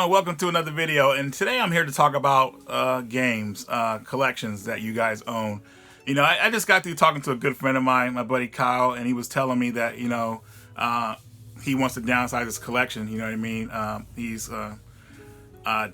everyone, welcome to another video, and today I'm here to talk about games, collections that you guys own. You know, I just got through talking to a good friend of mine, my buddy Kyle, and he was telling me that, you know, he wants to downsize his collection, you know what I mean? He's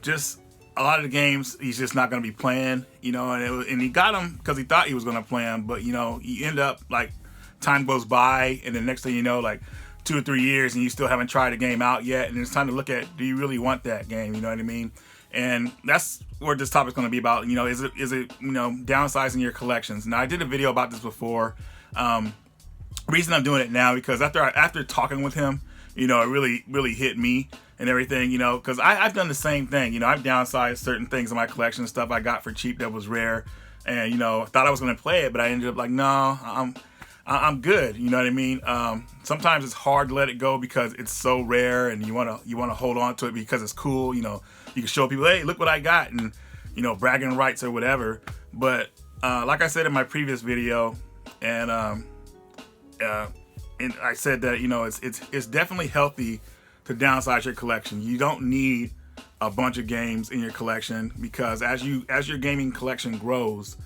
just, a lot of the games he's just not going to be playing, you know, and he got them because he thought he was going to play them, but, you know, you end up, like, time goes by, and the next thing you know, like, 2 or 3 years and you still haven't tried a game out yet, and it's time to look at, do you really want that game, you know what I mean? And that's where this topic's going to be about. You know, is it you know, downsizing your collections. Now, I did a video about this before. Reason I'm doing it now because after talking with him, you know, it really hit me and everything, you know, because I've done the same thing. You know, I've downsized certain things in my collection, stuff I got for cheap that was rare, and, you know, thought I was going to play it, but I ended up like, no, I'm good, you know what I mean? Sometimes it's hard to let it go because it's so rare, and you wanna hold on to it because it's cool. You know, you can show people, hey, look what I got, and, you know, bragging rights or whatever. But like I said in my previous video, and I said that, you know, it's definitely healthy to downsize your collection. You don't need a bunch of games in your collection because as your gaming collection grows,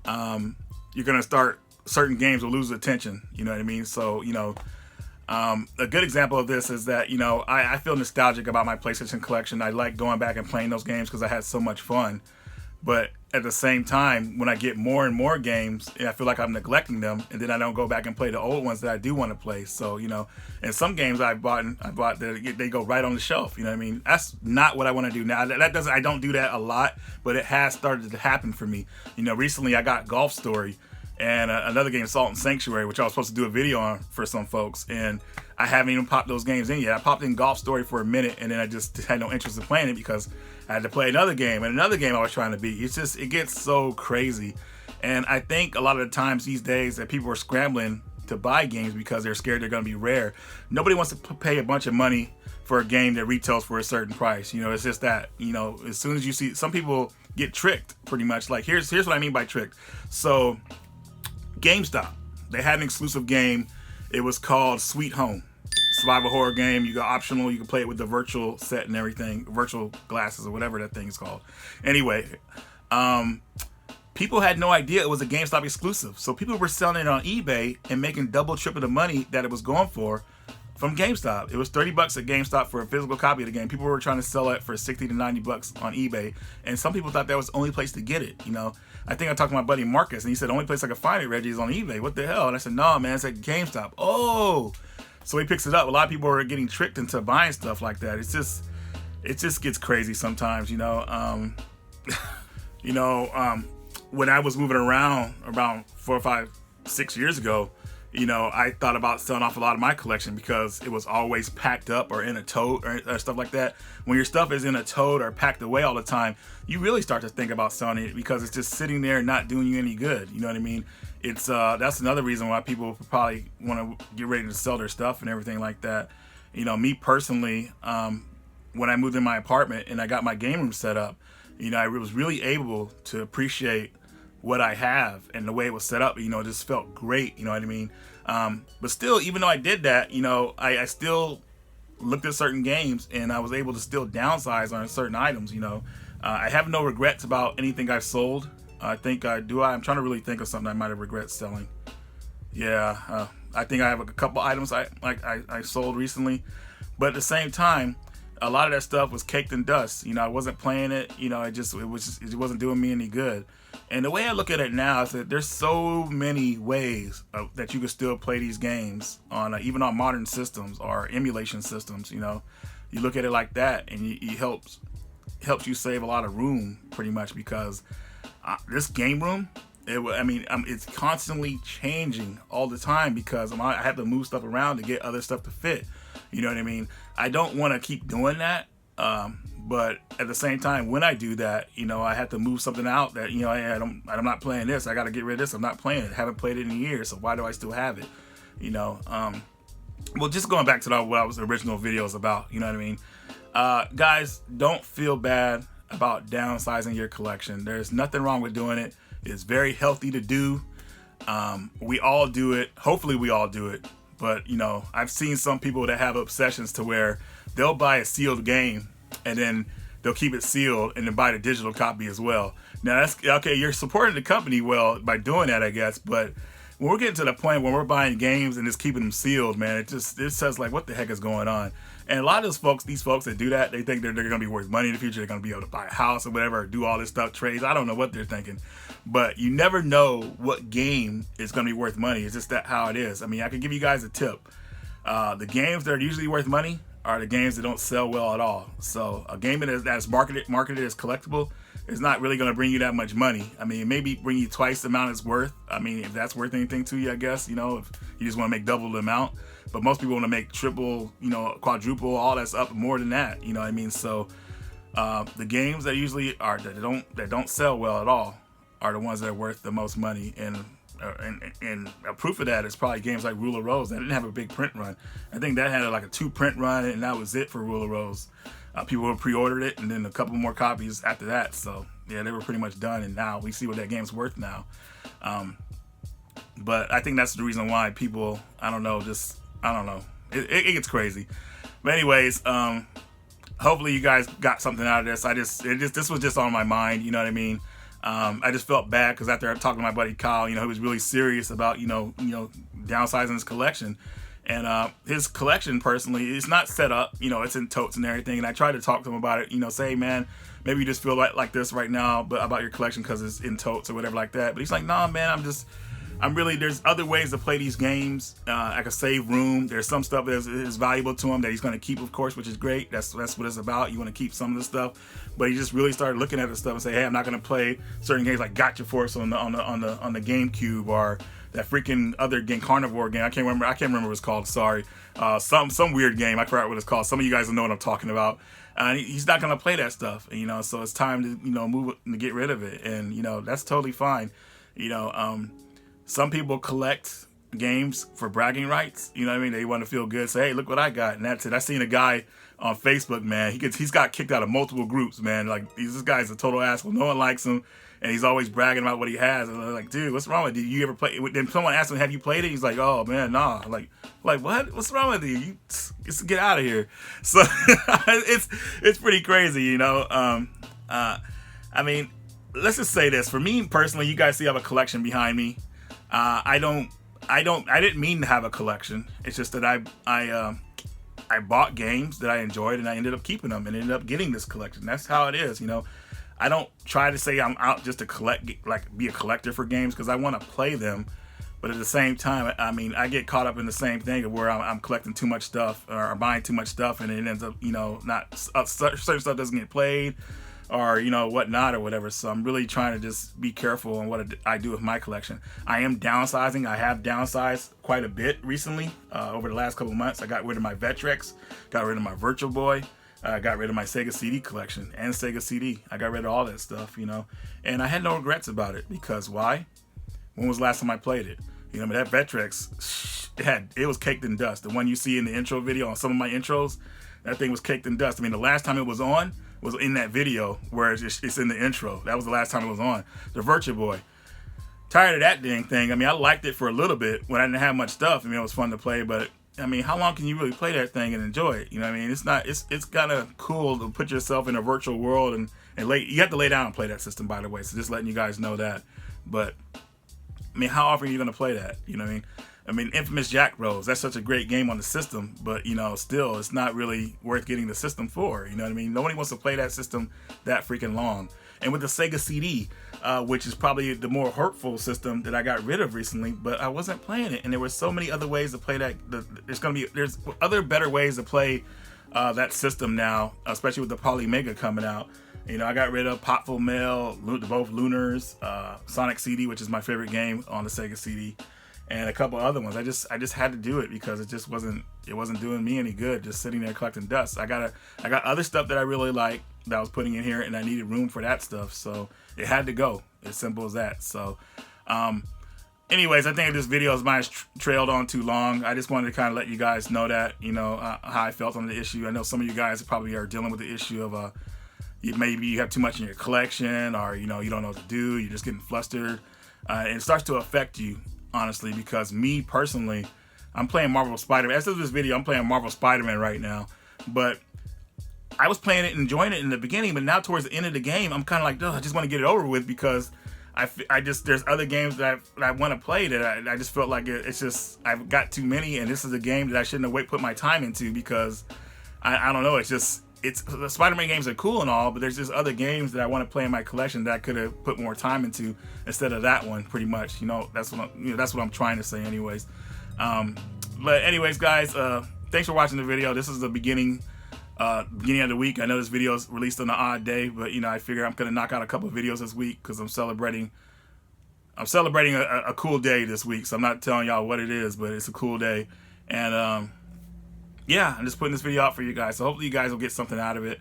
you're gonna start. Certain games will lose attention, you know what I mean? So, you know, a good example of this is that, you know, I feel nostalgic about my PlayStation collection. I like going back and playing those games because I had so much fun. But at the same time, when I get more and more games, I feel like I'm neglecting them, and then I don't go back and play the old ones that I do want to play. So, you know, and some games I bought that they go right on the shelf, you know what I mean? That's not what I want to do now. I don't do that a lot, but it has started to happen for me. You know, recently I got Golf Story, and another game, Salt and Sanctuary, which I was supposed to do a video on for some folks, and I haven't even popped those games in yet. I popped in Golf Story for a minute, and then I just had no interest in playing it because I had to play another game, and another game I was trying to beat. It gets so crazy. And I think a lot of the times these days that people are scrambling to buy games because they're scared they're going to be rare. Nobody wants to pay a bunch of money for a game that retails for a certain price. You know, it's just that, you know, as soon as you see, some people get tricked pretty much. Like, here's what I mean by tricked. So, GameStop, they had an exclusive game. It was called Sweet Home. Survival horror game. You got optional. You can play it with the virtual set and everything, virtual glasses or whatever that thing is called. Anyway, people had no idea it was a GameStop exclusive. So people were selling it on eBay and making double, triple the money that it was going for from GameStop. It was $30 at GameStop for a physical copy of the game. People were trying to sell it for $60 to $90 on eBay, and some people thought that was the only place to get it. You know, I think I talked to my buddy Marcus, and he said the only place I could find it, Reggie, is on eBay. What the hell? And I said, no, man, it's at GameStop. Oh, so he picks it up. A lot of people are getting tricked into buying stuff like that. It just gets crazy sometimes. You know, when I was moving around 4, 5, 6 years ago, you know, I thought about selling off a lot of my collection because it was always packed up or in a tote or stuff like that. When your stuff is in a tote or packed away all the time, you really start to think about selling it because it's just sitting there not doing you any good. You know what I mean? It's that's another reason why people probably want to get ready to sell their stuff and everything like that. You know, me personally, when I moved in my apartment and I got my game room set up, you know, I was really able to appreciate what I have and the way it was set up. You know, it just felt great, you know what I mean? But still, even though I did that, you know, I still looked at certain games and I was able to still downsize on certain items. You know, I have no regrets about anything I've sold. I think I'm trying to really think of something I might have regret selling. Yeah, I think I have a couple items I sold recently, but at the same time, a lot of that stuff was caked in dust. You know, I wasn't playing it. You know, it wasn't doing me any good. And the way I look at it now is that there's so many ways that you can still play these games on, even on modern systems or emulation systems. You know, you look at it like that, and it helps you save a lot of room, pretty much, because this game room, it's constantly changing all the time because I have to move stuff around to get other stuff to fit. You know what I mean? I don't want to keep doing that. But at the same time, when I do that, you know, I have to move something out that, you know, I'm not playing this. I got to get rid of this. I'm not playing it. I haven't played it in years. So why do I still have it? You know, well, just going back to what I was original videos about, you know what I mean? Guys, don't feel bad about downsizing your collection. There's nothing wrong with doing it. It's very healthy to do. We all do it. Hopefully we all do it. But, you know, I've seen some people that have obsessions to where they'll buy a sealed game and then they'll keep it sealed and then buy the digital copy as well. Now that's okay. You're supporting the company well by doing that, I guess. But when we're getting to the point where we're buying games and just keeping them sealed, man, it says like, what the heck is going on? And a lot of these folks that do that, they think they're going to be worth money in the future. They're going to be able to buy a house or whatever, or do all this stuff, trades. I don't know what they're thinking, but you never know what game is going to be worth money. It's just that how it is. I mean, I can give you guys a tip. The games that are usually worth money are the games that don't sell well at all. So a game that's marketed as collectible is not really going to bring you that much money. I mean, maybe bring you twice the amount it's worth. I mean, if that's worth anything to you, I guess, you know, if you just want to make double the amount. But most people want to make triple, you know, quadruple, all that's up more than that. You know what I mean? So the games that usually are that don't sell well at all are the ones that are worth the most money. And a proof of that is probably games like Rule of Rose. That didn't have a big print run. I think that had like a 2 print run, and that was it for Rule of Rose. People pre-ordered it, and then a couple more copies after that. So yeah, they were pretty much done, and now we see what that game's worth now. But I think that's the reason why people, I don't know. It gets crazy. But anyways, hopefully you guys got something out of this. This was just on my mind. You know what I mean? I just felt bad because after talking to my buddy Kyle, you know, he was really serious about, you know, downsizing his collection. And his collection, personally, is not set up. You know, it's in totes and everything. And I tried to talk to him about it. You know, say, man, maybe you just feel like this right now, but about your collection because it's in totes or whatever like that. But he's like, nah, man, there's other ways to play these games. I can save room. There's some stuff that is valuable to him that he's going to keep, of course, which is great. That's what it's about. You want to keep some of the stuff. But he just really started looking at the stuff and say, hey, I'm not going to play certain games like Gotcha Force on the GameCube, or that freaking other game, Carnivore game. I can't remember what it's called. Sorry. Some weird game. I forgot what it's called. Some of you guys will know what I'm talking about. He's not going to play that stuff, you know, so it's time to, you know, move it and get rid of it. And, you know, that's totally fine. You know, some people collect games for bragging rights. You know what I mean? They want to feel good. Say, hey, look what I got. And that's it. I seen a guy on Facebook, man. He's got kicked out of multiple groups, man. Like, this guy's a total asshole. No one likes him. And he's always bragging about what he has. And I'm like, dude, what's wrong with you? You ever play? Then someone asked him, have you played it? He's like, oh, man, nah. Like what? What's wrong with you? You just get out of here. So it's pretty crazy, you know. I mean, let's just say this. For me personally, you guys see I have a collection behind me. I didn't mean to have a collection. It's just that I bought games that I enjoyed, and I ended up keeping them and ended up getting this collection. That's how it is, you know. I don't try to say I'm out just to be a collector for games, because I want to play them. But at the same time, I mean, I get caught up in the same thing of where I'm collecting too much stuff or buying too much stuff, and it ends up, you know, certain stuff doesn't get played, or, you know, whatnot or whatever. So I'm really trying to just be careful on what I do with my collection. I am downsizing. I have downsized quite a bit recently. Over the last couple months, I got rid of my Vectrex, got rid of my Virtual Boy, got rid of my Sega CD collection and Sega CD. I got rid of all that stuff, you know, and I had no regrets about it, because why? When was the last time I played it? You know, I mean, that Vectrex, it was caked in dust. The one you see in the intro video on some of my intros, that thing was caked in dust. I mean, the last time it was on was in that video where it's in the intro. That was the last time it was on. The Virtual Boy. Tired of that dang thing. I mean, I liked it for a little bit when I didn't have much stuff. I mean, it was fun to play, but I mean, how long can you really play that thing and enjoy it? You know what I mean? It's kind of cool to put yourself in a virtual world and you have to lay down and play that system, by the way. So just letting you guys know that. But I mean, how often are you going to play that? You know what I mean? I mean, Infamous Jack Bros, that's such a great game on the system, but, you know, still, it's not really worth getting the system for. You know what I mean? Nobody wants to play that system that freaking long. And with the Sega CD, which is probably the more hurtful system that I got rid of recently, but I wasn't playing it. And there were so many other ways to play that. There's other better ways to play that system now, especially with the Poly Mega coming out. You know, I got rid of Potful Mail, both Lunars, Sonic CD, which is my favorite game on the Sega CD, and a couple other ones. I just had to do it because it wasn't doing me any good just sitting there collecting dust. I got other stuff that I really like that I was putting in here, and I needed room for that stuff, so it had to go. As simple as that. So anyways, I think this video is mine trailed on too long. I just wanted to kind of let you guys know that, you know, how I felt on the issue. I know some of you guys probably are dealing with the issue of maybe you have too much in your collection, or, you know, you don't know what to do, you're just getting flustered, and it starts to affect you, honestly, because me personally, I'm playing Marvel Spider-Man. As of this video, I'm playing Marvel Spider-Man right now, but I was playing it and enjoying it in the beginning, but now towards the end of the game, I'm kind of like, I just want to get it over with, because I just, there's other games that I want to play that I just felt like it's just, I've got too many, and this is a game that I shouldn't have put my time into, because I don't know, it's just, the Spider-Man games are cool and all, but there's just other games that I want to play in my collection that I could have put more time into instead of that one, pretty much. That's what I'm trying to say anyways. But anyways, guys, thanks for watching the video. This is the beginning of the week. I know this video is released on an odd day, but I figure I'm gonna knock out a couple of videos this week because I'm celebrating a cool day this week. So I'm not telling y'all what it is, but it's a cool day. And yeah, I'm just putting this video out for you guys. So hopefully you guys will get something out of it.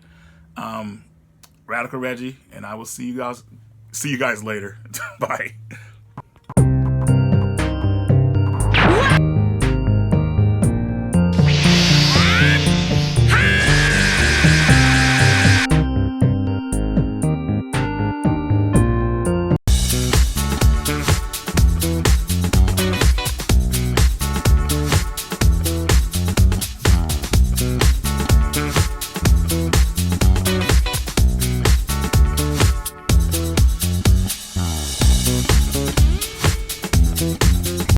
Radical Reggie, and I will see you guys later. Bye.